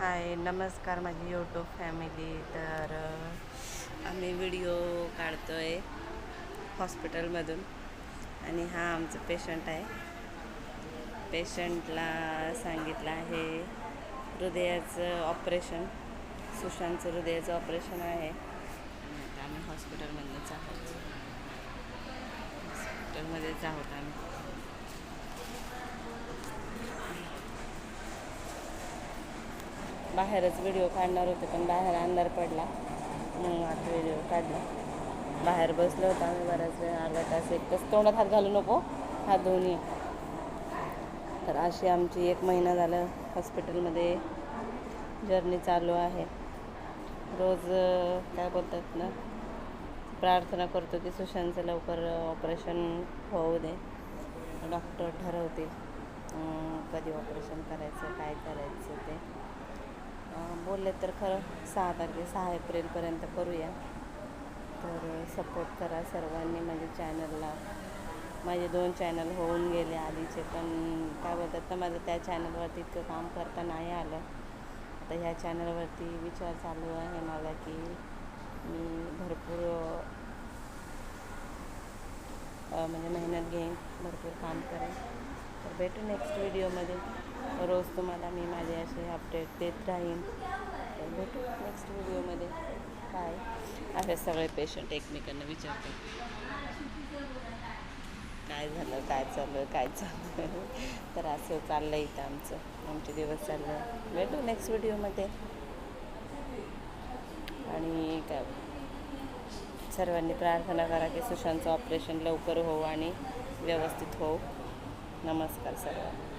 हाय नमस्कार माझी YouTube family. तर आम्ही व्हिडिओ काढतो आहे हॉस्पिटलमधून आणि हा आमचं पेशंट आहे. पेशंटला सांगितलं आहे हृदयाचं ऑपरेशन, सुशांतचं हृदयाचं ऑपरेशन आहे. आता आम्ही हॉस्पिटलमधूनच आहोत, हॉस्पिटलमध्येच आहोत आम्ही. बाहेरच व्हिडिओ काढणार होते पण बाहेर अंधार पडला म्हणून आता व्हिडिओ काढला. बाहेर बसलो होतो आम्ही बराच वेळ, अर्धा तास, एक तास. तोंडात हात घालू नको, हात धुवून. तर अशी आमची 1 महिना झालं हॉस्पिटलमध्ये जर्नी चालू आहे. रोज काय बोलतात ना, प्रार्थना करतो की सुशांतचं लवकर ऑपरेशन होऊ दे. डॉक्टर ठरवतील कधी ऑपरेशन करायचं, काय करायचं ते. बोलले तर खरं 6 एप्रिलपर्यंत करूया. तर सपोर्ट करा सर्वांनी माझ्या चॅनलला. माझे 2 चॅनल होऊन गेले आधीचे, पण काय बोलतात ना, माझं त्या चॅनलवरती इतकं काम करता नाही आलं. आता ह्या चॅनलवरती विचार चालू आहे मला की मी भरपूर म्हणजे मेहनत घेईन, भरपूर काम करेन. तर भेटू नेक्स्ट व्हिडिओमध्ये. रोज तुम्हाला मी माझे असे अपडेट देत राहीन. तर भेटू नेक्स्ट व्हिडिओमध्ये. बाय. असे सगळे पेशंट एकमेकांना विचारतात काय झालं, काय चाललं. तर असं चाललं इथं आमचे दिवस चाललं. भेटू नेक्स्ट व्हिडिओमध्ये. आणि काय, सर्वांनी प्रार्थना करा की सुशांतचं ऑपरेशन लवकर होऊ आणि व्यवस्थित होऊ. नमस्कार सर्वांना.